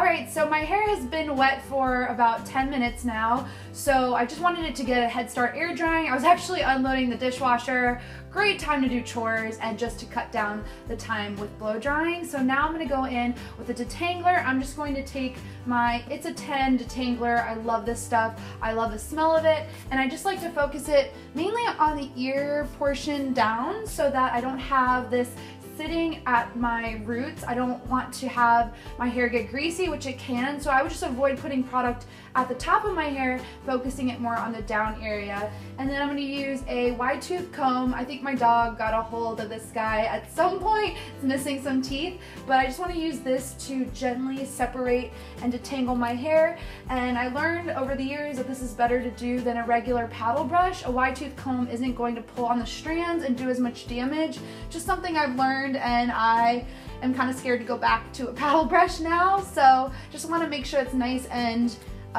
Alright, so my hair has been wet for about 10 minutes now, so I just wanted it to get a head start air drying. I was actually unloading the dishwasher. Great time to do chores and just to cut down the time with blow drying. So now I'm going to go in with a detangler. I'm just going to take my It's a 10 detangler. I love this stuff. I love the smell of it, and I just like to focus it mainly on the ear portion down so that I don't have this sitting at my roots. I don't want to have my hair get greasy, which it can, so I would just avoid putting product at the top of my hair, focusing it more on the down area. And then I'm going to use a wide tooth comb. I think my dog got a hold of this guy at some point. It's missing some teeth, but I just want to use this to gently separate and detangle my hair. And I learned over the years that this is better to do than a regular paddle brush. A wide tooth comb isn't going to pull on the strands and do as much damage. Just something I've learned, and I am kind of scared to go back to a paddle brush now, so just want to make sure it's nice and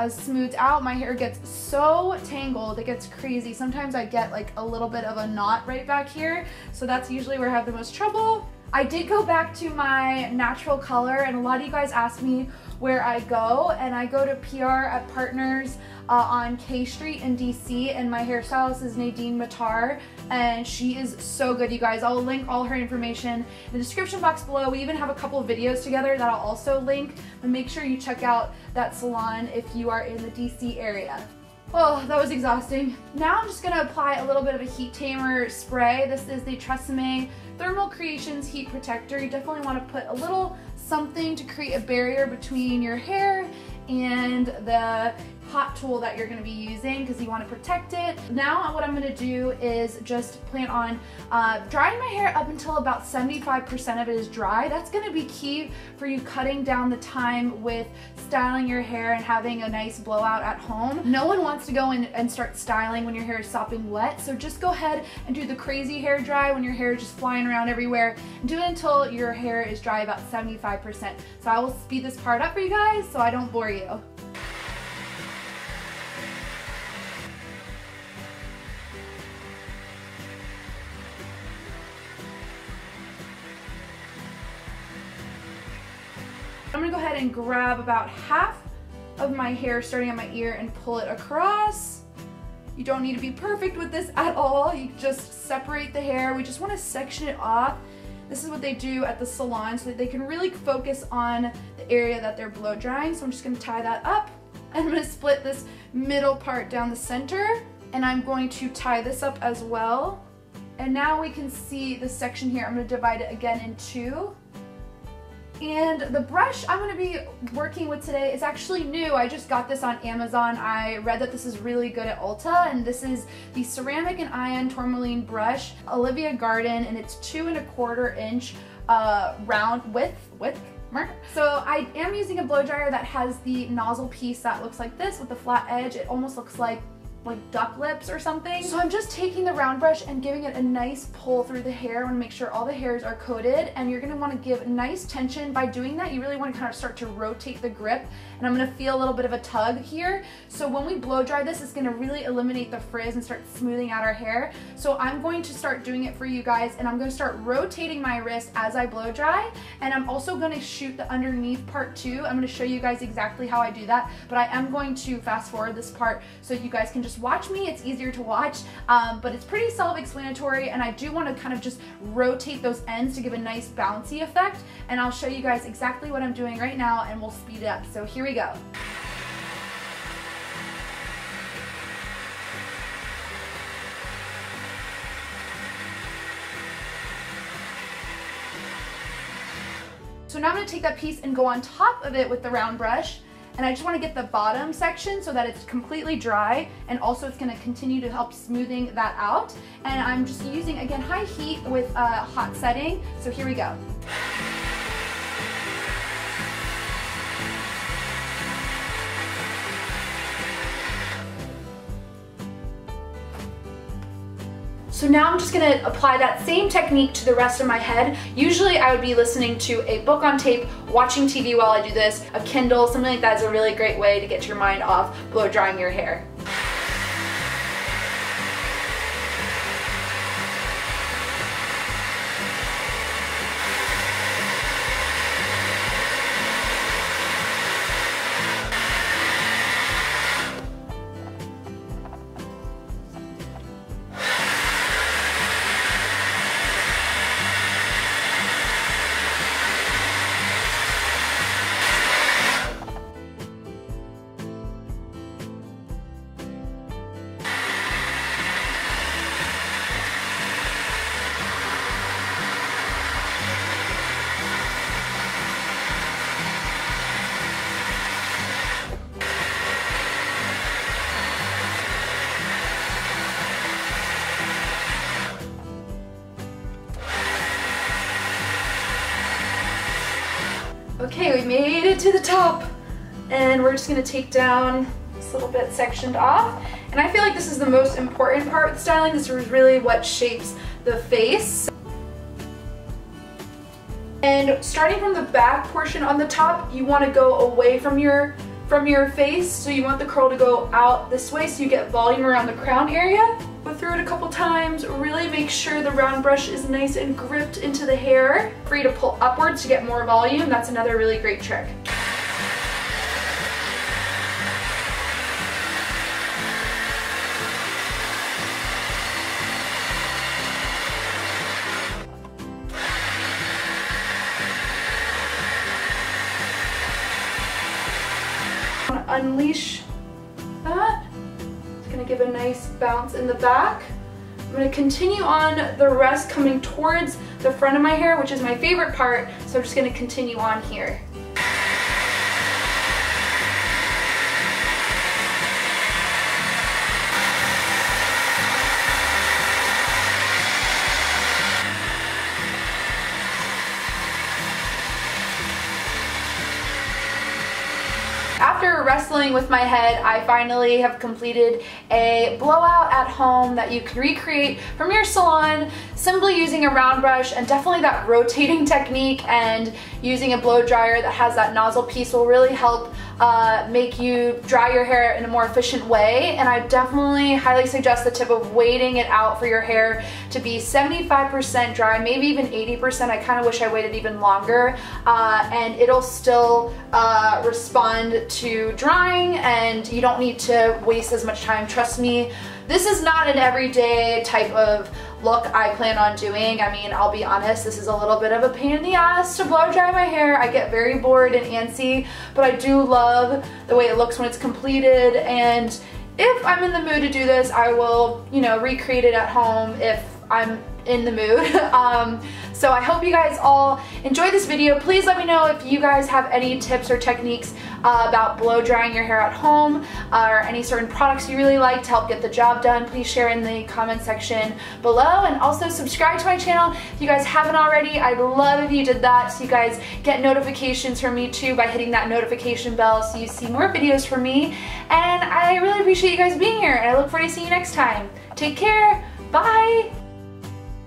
smoothed out. My hair gets so tangled, it gets crazy. Sometimes I get like a little bit of a knot right back here, so that's usually where I have the most trouble. I did go back to my natural color, and a lot of you guys asked me where I go, and I go to PR at Partners on K Street in DC, and my hairstylist is Nadine Matar, and she is so good, you guys. I'll link all her information in the description box below. We even have a couple of videos together that I'll also link, but make sure you check out that salon if you are in the DC area. Oh, that was exhausting. Now I'm just gonna apply a little bit of a heat tamer spray. This is the Tresemme Thermal Creations Heat Protector. You definitely wanna put a little something to create a barrier between your hair and the hot tool that you're going to be using, because you want to protect it. Now what I'm going to do is just plan on drying my hair up until about 75% of it is dry. That's going to be key for you cutting down the time with styling your hair and having a nice blowout at home. No one wants to go in and start styling when your hair is sopping wet, so just go ahead and do the crazy hair dry when your hair is just flying around everywhere, and do it until your hair is dry about 75%. So I will speed this part up for you guys so I don't bore you. I'm gonna go ahead and grab about half of my hair starting at my ear and pull it across. You don't need to be perfect with this at all. You just separate the hair. We just want to section it off. This is what they do at the salon so that they can really focus on the area that they're blow drying. So I'm just gonna tie that up, and I'm gonna split this middle part down the center, and I'm going to tie this up as well. And now we can see the section here. I'm gonna divide it again in two. And the brush I'm going to be working with today is actually new. I just got this on Amazon. I read that this is really good at Ulta, and this is the Ceramic and Iron Tourmaline brush, Olivia Garden, and it's 2 1/4 inch round width. So I am using a blow dryer that has the nozzle piece that looks like this with the flat edge. It almost looks like duck lips or something. So I'm just taking the round brush and giving it a nice pull through the hair. I want to make sure all the hairs are coated, and you're going to want to give nice tension. By doing that, you really want to kind of start to rotate the grip, and I'm going to feel a little bit of a tug here. So when we blow dry this, it's going to really eliminate the frizz and start smoothing out our hair. So I'm going to start doing it for you guys, and I'm going to start rotating my wrist as I blow dry, and I'm also going to shoot the underneath part too. I'm going to show you guys exactly how I do that, but I am going to fast forward this part so you guys can just watch me. It's easier to watch, but it's pretty self-explanatory, and I do want to kind of just rotate those ends to give a nice bouncy effect, and I'll show you guys exactly what I'm doing right now, and we'll speed it up. So here we go. So now I'm going to take that piece and go on top of it with the round brush. And I just want to get the bottom section so that it's completely dry, and also it's going to continue to help smoothing that out. And I'm just using, again, high heat with a hot setting. So here we go. So now I'm just going to apply that same technique to the rest of my head. Usually I would be listening to a book on tape, watching TV while I do this, a Kindle, something like that is a really great way to get your mind off blow drying your hair. to the top. And we're just gonna take down this little bit sectioned off. And I feel like this is the most important part with styling. This is really what shapes the face. And starting from the back portion on the top, you want to go away from your face. So you want the curl to go out this way so you get volume around the crown area. Go through it a couple times, really make sure the round brush is nice and gripped into the hair. Free to pull upwards to get more volume. That's another really great trick. Unleash that. It's going to give a nice bounce in the back. I'm going to continue on the rest coming towards the front of my hair, which is my favorite part, so I'm just going to continue on here. After wrestling with my head, I finally have completed a blowout at home that you can recreate from your salon simply using a round brush, and definitely that rotating technique and using a blow dryer that has that nozzle piece will really help make you dry your hair in a more efficient way. And I definitely highly suggest the tip of waiting it out for your hair to be 75% dry, maybe even 80%. I kind of wish I waited even longer, and it'll still respond to drying, and you don't need to waste as much time. Trust me, this is not an everyday type of look I plan on doing. I mean, I'll be honest, this is a little bit of a pain in the ass to blow dry my hair. I get very bored and antsy, but I do love the way it looks when it's completed, and if I'm in the mood to do this, I will, you know, recreate it at home if I'm in the mood. So I hope you guys all enjoyed this video. Please let me know if you guys have any tips or techniques about blow drying your hair at home, or any certain products you really like to help get the job done. Please share in the comment section below, and also subscribe to my channel if you guys haven't already. I'd love if you did that so you guys get notifications from me too by hitting that notification bell so you see more videos from me. And I really appreciate you guys being here, and I look forward to seeing you next time. Take care. Bye.